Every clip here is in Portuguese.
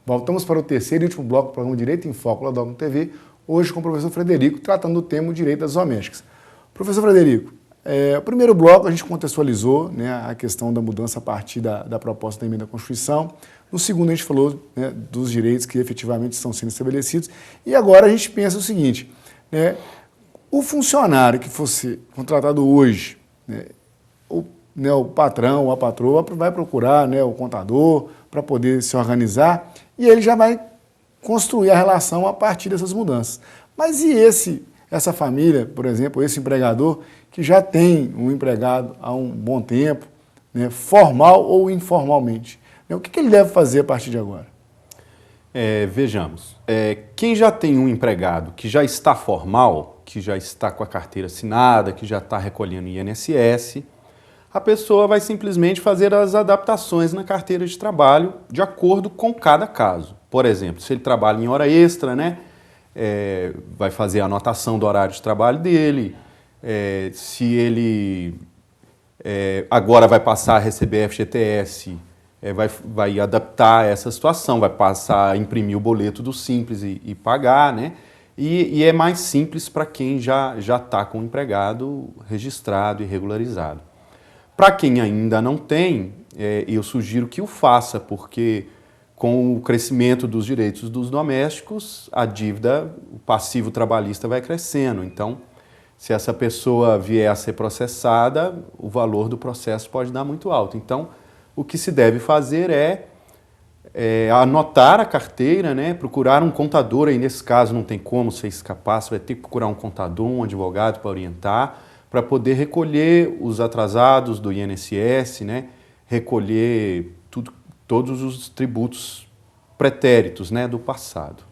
Voltamos para o terceiro e último bloco do programa Direito em Foco, lá da Dogma TV, hoje com o professor Frederico, tratando do tema Direito das Domésticas. Professor Frederico, o primeiro bloco a gente contextualizou, né, a questão da mudança a partir da proposta da emenda à Constituição. No segundo a gente falou, né, dos direitos que efetivamente estão sendo estabelecidos. E agora a gente pensa o seguinte, né, o funcionário que fosse contratado hoje, né, o patrão ou a patroa vai procurar, né, o contador para poder se organizar e ele já vai construir a relação a partir dessas mudanças. Mas e essa família, por exemplo, esse empregador que já tem um empregado há um bom tempo, né, formal ou informalmente? O que ele deve fazer a partir de agora? Vejamos, quem já tem um empregado que já está formal, que já está com a carteira assinada, que já está recolhendo INSS, a pessoa vai simplesmente fazer as adaptações na carteira de trabalho de acordo com cada caso. Por exemplo, se ele trabalha em hora extra, né, vai fazer a anotação do horário de trabalho dele. Se ele agora vai passar a receber FGTS, vai adaptar essa situação, vai passar a imprimir o boleto do Simples e pagar, né? E é mais simples para quem já está com o empregado registrado e regularizado. Para quem ainda não tem, eu sugiro que o faça, porque com o crescimento dos direitos dos domésticos, a dívida, o passivo trabalhista vai crescendo. Então, se essa pessoa vier a ser processada, o valor do processo pode dar muito alto. Então, o que se deve fazer é anotar a carteira, né? Procurar um contador, aí nesse caso não tem como você escapar, você vai ter que procurar um contador, um advogado para orientar, para poder recolher os atrasados do INSS, né? Recolher todos os tributos pretéritos, né, do passado.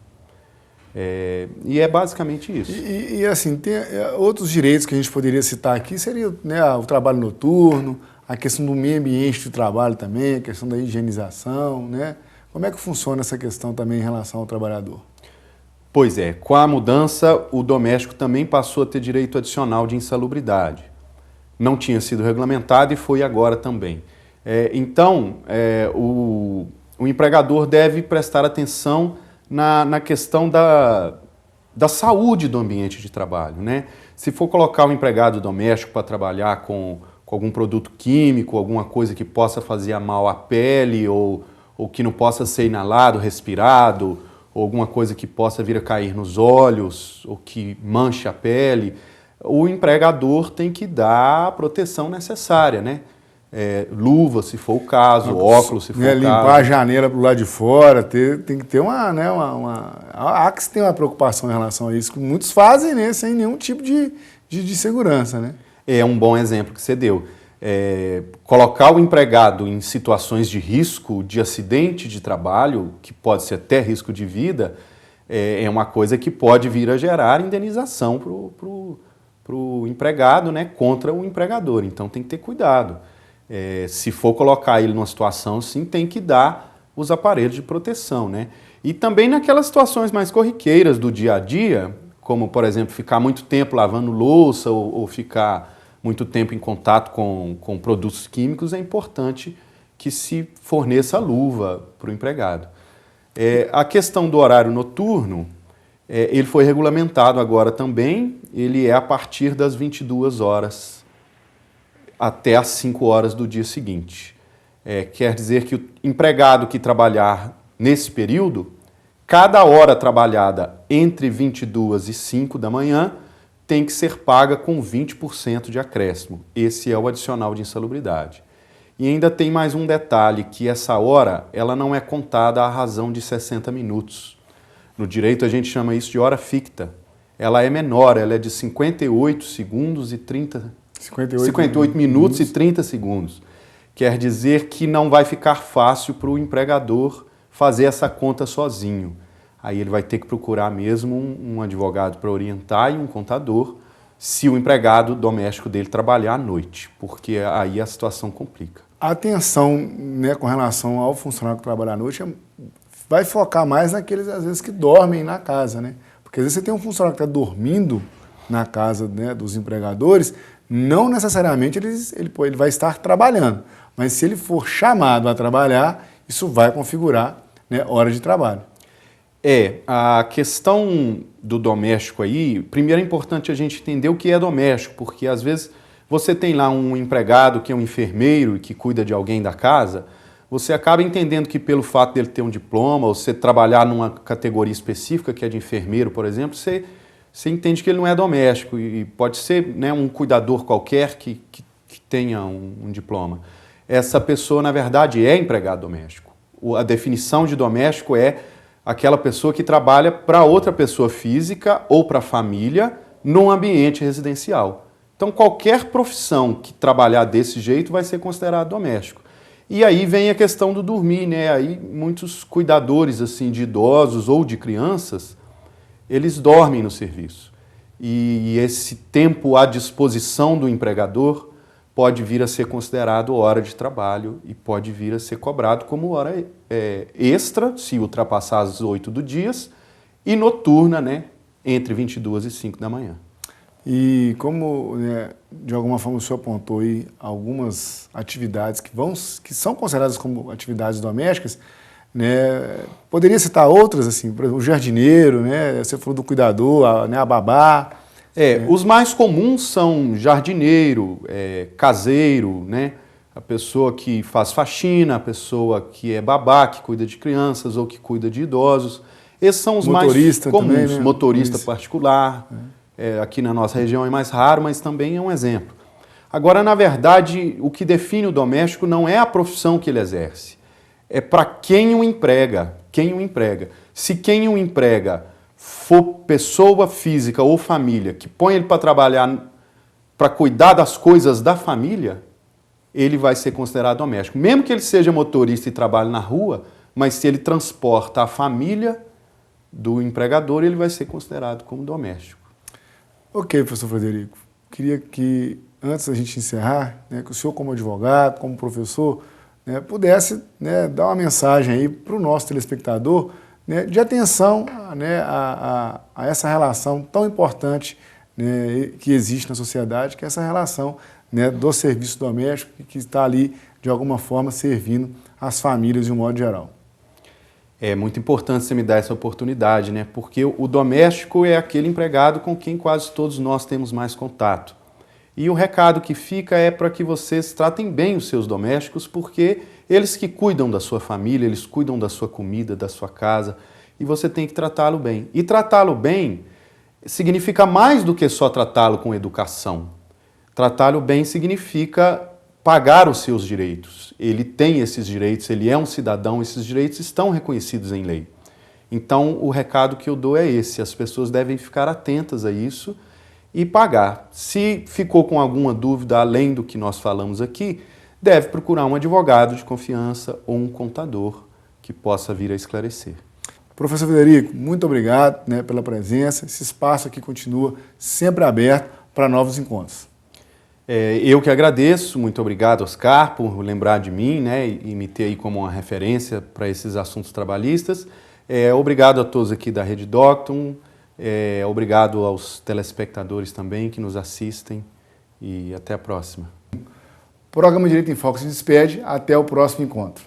E é basicamente isso. E assim, tem outros direitos que a gente poderia citar aqui, seria, né, o trabalho noturno, a questão do meio ambiente de trabalho também, a questão da higienização, né? Como é que funciona essa questão também em relação ao trabalhador? Pois é, com a mudança, o doméstico também passou a ter direito adicional de insalubridade. Não tinha sido regulamentado e foi agora também. Então, o empregador deve prestar atenção na questão da saúde do ambiente de trabalho, né? Se for colocar o empregado doméstico para trabalhar com algum produto químico, alguma coisa que possa fazer mal à pele ou que não possa ser inalado, respirado, ou alguma coisa que possa vir a cair nos olhos ou que manche a pele, o empregador tem que dar a proteção necessária, né? Luva, se for o caso, óculos, se for o caso. Limpar a janela para o lado de fora, tem que ter a AXE tem uma preocupação em relação a isso, que muitos fazem, né, sem nenhum tipo de segurança, né? É um bom exemplo que você deu. Colocar o empregado em situações de risco, de acidente de trabalho, que pode ser até risco de vida, é uma coisa que pode vir a gerar indenização para o empregado, né, contra o empregador. Então tem que ter cuidado. Se for colocar ele numa situação assim, tem que dar os aparelhos de proteção, né? E também naquelas situações mais corriqueiras do dia a dia, como, por exemplo, ficar muito tempo lavando louça ou ficar muito tempo em contato com produtos químicos, é importante que se forneça luva para o empregado. A questão do horário noturno, ele foi regulamentado agora também, ele é a partir das 22 horas até as 5 horas do dia seguinte. Quer dizer que o empregado que trabalhar nesse período, cada hora trabalhada entre 22 e 5 da manhã, tem que ser paga com 20% de acréscimo. Esse é o adicional de insalubridade. E ainda tem mais um detalhe, que essa hora ela não é contada à razão de 60 minutos. No direito a gente chama isso de hora ficta. Ela é menor, ela é de 58 segundos e 58 minutos e 30 segundos. Quer dizer que não vai ficar fácil para o empregador fazer essa conta sozinho. Aí ele vai ter que procurar mesmo um advogado para orientar e um contador, se o empregado doméstico dele trabalhar à noite, porque aí a situação complica. A atenção, né, com relação ao funcionário que trabalha à noite vai focar mais naqueles, às vezes, que dormem na casa, né? Porque às vezes você tem um funcionário que está dormindo na casa, né, dos empregadores, não necessariamente ele vai estar trabalhando, mas se ele for chamado a trabalhar, isso vai configurar, né, hora de trabalho. A questão do doméstico aí, primeiro é importante a gente entender o que é doméstico, porque às vezes você tem lá um empregado que é um enfermeiro e que cuida de alguém da casa, você acaba entendendo que pelo fato dele ter um diploma, ou você trabalhar numa categoria específica, que é de enfermeiro, por exemplo, você entende que ele não é doméstico e pode ser, né, um cuidador qualquer que tenha um diploma. Essa pessoa, na verdade, é empregado doméstico. A definição de doméstico é aquela pessoa que trabalha para outra pessoa física ou para a família num ambiente residencial. Então, qualquer profissão que trabalhar desse jeito vai ser considerado doméstico. E aí vem a questão do dormir, né? Aí muitos cuidadores assim de idosos ou de crianças, eles dormem no serviço. E esse tempo à disposição do empregador pode vir a ser considerado hora de trabalho e pode vir a ser cobrado como hora extra, se ultrapassar as 8 do dia, e noturna, né, entre 22 e 5 da manhã. E como, né, de alguma forma o senhor apontou aí algumas atividades que são consideradas como atividades domésticas, né, poderia citar outras, assim, por exemplo, o jardineiro, né, você falou do cuidador, né, a babá. Os mais comuns são jardineiro, caseiro, né, a pessoa que faz faxina, a pessoa que é babá, que cuida de crianças ou que cuida de idosos. Esses são os motorista mais comuns, também, né? motorista particular. Aqui na nossa região é mais raro, mas também é um exemplo. Agora, na verdade, o que define o doméstico não é a profissão que ele exerce, é para quem o emprega. Se quem o emprega for pessoa física ou família que põe ele para trabalhar, para cuidar das coisas da família, ele vai ser considerado doméstico. Mesmo que ele seja motorista e trabalhe na rua, mas se ele transporta a família do empregador, ele vai ser considerado como doméstico. Ok, professor Frederico. Queria que, antes da gente encerrar, né, que o senhor, como advogado, como professor, né, pudesse, né, dar uma mensagem aí para o nosso telespectador, né, de atenção, né, a essa relação tão importante, né, que existe na sociedade, que é essa relação, né, do serviço doméstico que está ali, de alguma forma, servindo as famílias de um modo geral. É muito importante você me dar essa oportunidade, né? Porque o doméstico é aquele empregado com quem quase todos nós temos mais contato. E o recado que fica é para que vocês tratem bem os seus domésticos, porque eles que cuidam da sua família, eles cuidam da sua comida, da sua casa, e você tem que tratá-lo bem. E tratá-lo bem significa mais do que só tratá-lo com educação. Tratá-lo bem significa pagar os seus direitos. Ele tem esses direitos, ele é um cidadão, esses direitos estão reconhecidos em lei. Então, o recado que eu dou é esse, as pessoas devem ficar atentas a isso e pagar. Se ficou com alguma dúvida além do que nós falamos aqui, deve procurar um advogado de confiança ou um contador que possa vir a esclarecer. Professor Frederico, muito obrigado, né, pela presença. Esse espaço aqui continua sempre aberto para novos encontros. Eu que agradeço, muito obrigado, Oscar, por lembrar de mim, né, e me ter aí como uma referência para esses assuntos trabalhistas. Obrigado a todos aqui da Rede Docton, obrigado aos telespectadores também que nos assistem e até a próxima. O programa Direito em Foco se despede, até o próximo encontro.